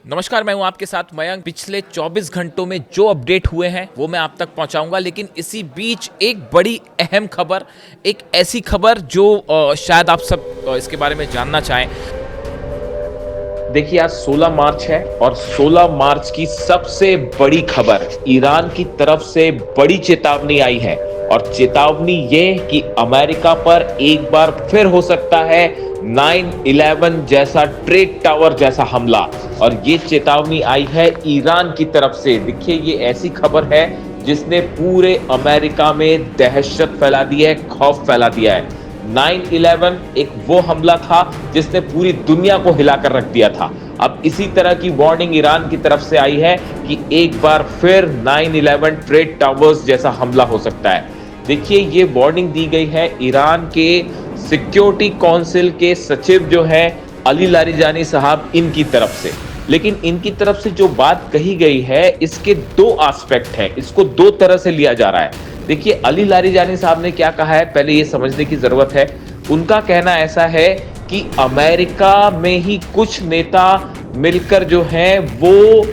नमस्कार, मैं हूं आपके साथ मयंक। पिछले 24 घंटों में जो अपडेट हुए हैं वो मैं आप तक पहुंचाऊंगा, लेकिन इसी बीच एक बड़ी अहम खबर, एक ऐसी खबर जो शायद आप सब इसके बारे में जानना चाहें। देखिए, आज 16 मार्च है और 16 मार्च की सबसे बड़ी खबर, ईरान की तरफ से बड़ी चेतावनी आई है। और चेतावनी ये कि अमेरिका पर एक बार फिर हो सकता है 9/11 जैसा ट्रेड टावर जैसा हमला। और ये चेतावनी आई है ईरान की तरफ से। देखिए, ये ऐसी खबर है जिसने पूरे अमेरिका में दहशत फैला दी है, खौफ फैला दिया है। 9/11 एक वो हमला था जिसने पूरी दुनिया को हिलाकर रख दिया था। अब इसी तरह की वार्निंग ईरान की तरफ से आई है कि एक बार फिर 9/11 ट्रेड टावर्स जैसा हमला हो सकता है। देखिए, ये वार्निंग दी गई है ईरान के सिक्योरिटी काउंसिल के सचिव जो है अली लारिजानी साहब, इनकी तरफ से। लेकिन इनकी तरफ से जो बात कही गई है, इसके दो एस्पेक्ट हैं, इसको दो तरह से लिया जा रहा है। देखिए, अली लारिजानी साहब ने क्या कहा है, पहले ये समझने की जरूरत है। उनका कहना ऐसा है कि अमेरिका में ही कुछ नेता मिलकर जो हैं वो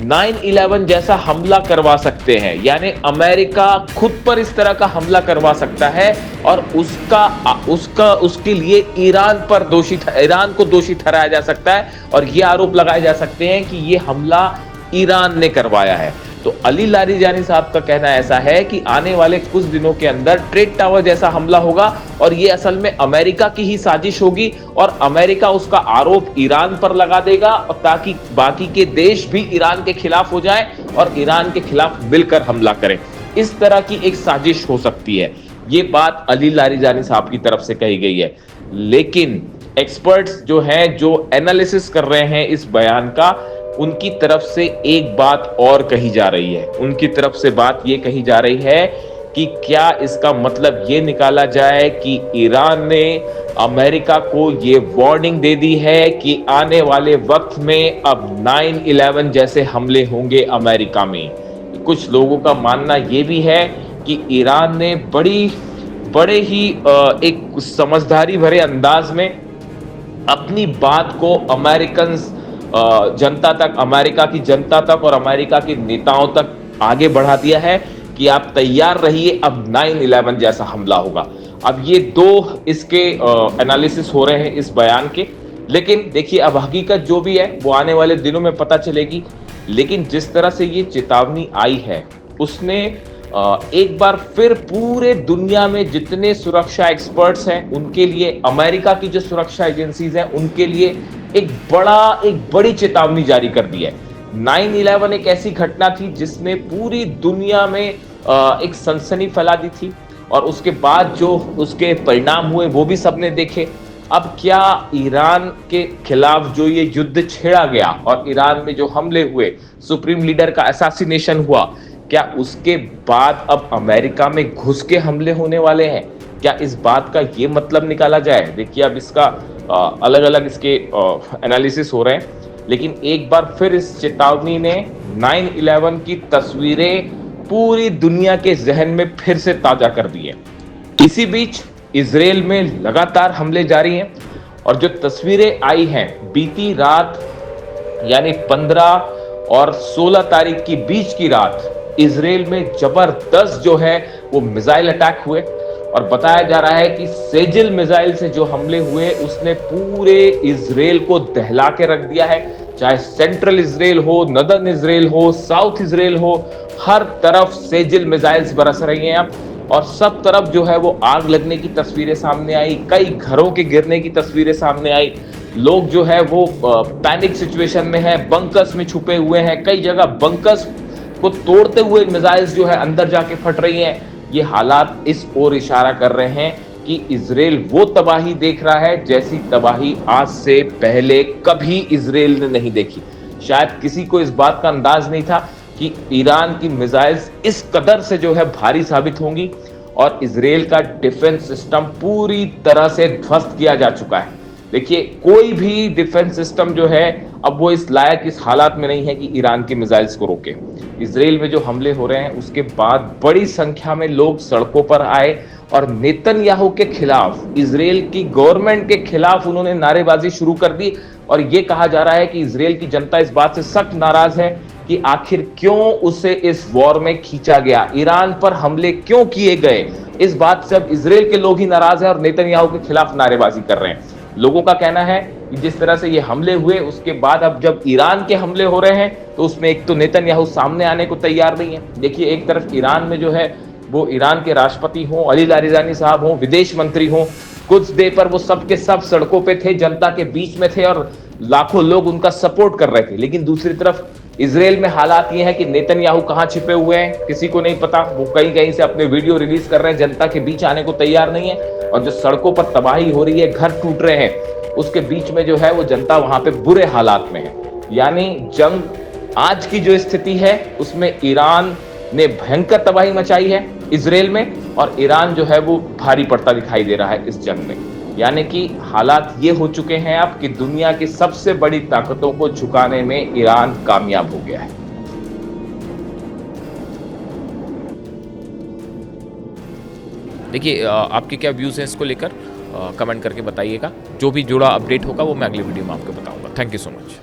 9/11 जैसा हमला करवा सकते हैं, यानी अमेरिका खुद पर इस तरह का हमला करवा सकता है और उसके लिए ईरान को दोषी ठहराया जा सकता है और ये आरोप लगाए जा सकते हैं कि ये हमला ईरान ने करवाया है। तो अली लारिजानी साहब का कहना ऐसा है कि आने वाले कुछ दिनों के अंदर ट्रेड टावर जैसा हमला होगा और ये असल में अमेरिका की ही साजिश होगी और अमेरिका उसका आरोप ईरान पर लगा देगा, और ताकि बाकी के देश भी ईरान के खिलाफ हो जाएं और ईरान के खिलाफ मिलकर हमला करें। इस तरह की एक साजिश हो सकती है। ये बात अली लारिजानी साहब की तरफ से कही गई है। लेकिन एक्सपर्ट्स जो हैं, जो एनालिसिस कर रहे हैं इस बयान का, उनकी तरफ से एक बात और कही जा रही है। उनकी तरफ से बात यह कही जा रही है कि क्या इसका मतलब ये निकाला जाए कि ईरान ने अमेरिका को ये वार्निंग दे दी है कि आने वाले वक्त में अब 9/11 जैसे हमले होंगे अमेरिका में। कुछ लोगों का मानना यह भी है कि ईरान ने बड़े ही एक समझदारी भरे अंदाज में अपनी बात को अमेरिका की जनता तक और अमेरिका के नेताओं तक आगे बढ़ा दिया है कि आप तैयार रहिए, अब 9/11 जैसा हमला होगा। अब ये दो इसके एनालिसिस हो रहे हैं इस बयान के। लेकिन देखिए, अब हकीकत जो भी है वो आने वाले दिनों में पता चलेगी। लेकिन जिस तरह से ये चेतावनी आई है, उसने एक बार फिर पूरे दुनिया में जितने सुरक्षा एक्सपर्ट्स हैं उनके लिए, अमेरिका की जो सुरक्षा एजेंसीज हैं उनके लिए एक बड़ी चेतावनी जारी कर दी है। 9/11 एक ऐसी घटना थी जिसने पूरी दुनिया में एक सनसनी फैला दी थी और उसके बाद जो उसके परिणाम हुए वो भी सबने देखे। अब क्या ईरान के खिलाफ जो ये युद्ध छेड़ा गया और ईरान में जो हमले हुए, सुप्रीम लीडर का असैसिनेशन हुआ, क्या उसके बाद अब अमेरिका में घुस के हमले होने वाले हैं? क्या इस बात का ये मतलब निकाला जाए? देखिए, अब इसका अलग अलग इसके एनालिसिस हो रहे हैं। लेकिन एक बार फिर इस चेतावनी ने 9/11 की तस्वीरें पूरी दुनिया के जहन में फिर से ताजा कर दी है। इसी बीच इजराइल में लगातार हमले जारी हैं और जो तस्वीरें आई हैं बीती रात, यानी 15 और 16 तारीख की बीच की रात, इजराइल में जबरदस्त जो है वो मिसाइल अटैक हुए और बताया जा रहा है कि सेजिल मिसाइल से जो हमले हुए उसने पूरे इजराइल को दहला के रख दिया है। चाहे सेंट्रल इजराइल हो, नदर्न इजराइल हो, साउथ इजराइल हो, हर तरफ सेजिल मिसाइल्स बरस रही हैं अब। और सब तरफ जो है वो आग लगने की तस्वीरें सामने आई, कई घरों के गिरने की तस्वीरें सामने आई। लोग जो है वो पैनिक सिचुएशन में है, बंकर्स में छुपे हुए हैं। कई जगह बंकर्स को तोड़ते हुए मिसाइल्स जो है अंदर जाके फट रही हैं। ये हालात इस ओर इशारा कर रहे हैं कि इजराइल वो तबाही देख रहा है जैसी तबाही आज से पहले कभी इजराइल ने नहीं देखी। शायद किसी को इस बात का अंदाज नहीं था कि ईरान की मिसाइल्स इस कदर से जो है भारी साबित होंगी और इजराइल का डिफेंस सिस्टम पूरी तरह से ध्वस्त किया जा चुका है। देखिए, कोई भी डिफेंस सिस्टम जो है अब वो इस लायक, इस हालात में नहीं है कि ईरान के मिसाइल्स को रोके। इसराइल में जो हमले हो रहे हैं उसके बाद बड़ी संख्या में लोग सड़कों पर आए और नेतन्याहू के खिलाफ, इसराइल की गवर्नमेंट के खिलाफ उन्होंने नारेबाजी शुरू कर दी। और ये कहा जा रहा है कि इसराइल की जनता इस बात से सख्त नाराज है कि आखिर क्यों उसे इस वॉर में खींचा गया, ईरान पर हमले क्यों किए गए। इस बात से अब इसराइल के लोग ही नाराज हैं और नेतन्याहू के खिलाफ नारेबाजी कर रहे हैं। लोगों का कहना है कि जिस तरह से ये हमले हुए उसके बाद अब जब ईरान के हमले हो रहे हैं तो उसमें एक तो नेतन्याहू सामने आने को तैयार नहीं है। देखिए, एक तरफ ईरान में जो है वो ईरान के राष्ट्रपति हों, अली लारिजानी साहब हों, विदेश मंत्री हों, कुछ देर पर वो सब के सब सड़कों पे थे, जनता के बीच में थे और लाखों लोग उनका सपोर्ट कर रहे थे। लेकिन दूसरी तरफ इसराइल में हालात ये है कि नेतन्याहू कहां छिपे हुए हैं किसी को नहीं पता। वो कहीं कहीं से अपने वीडियो रिलीज कर रहे हैं, जनता के बीच आने को तैयार नहीं है। और जो सड़कों पर तबाही हो रही है, घर टूट रहे हैं, उसके बीच में जो है वो जनता वहां पे बुरे हालात में है। यानी जंग आज की जो स्थिति है उसमें ईरान ने भयंकर तबाही मचाई है इसराइल में, और ईरान जो है वो भारी पड़ता दिखाई दे रहा है इस जंग में। यानी कि हालात ये हो चुके हैं अब कि दुनिया की सबसे बड़ी ताकतों को झुकाने में ईरान कामयाब हो गया है। देखिए, आपके क्या व्यूज़ हैं इसको लेकर, कमेंट करके बताइएगा। जो भी जुड़ा अपडेट होगा वो मैं अगली वीडियो में आपको बताऊंगा। Thank you so much.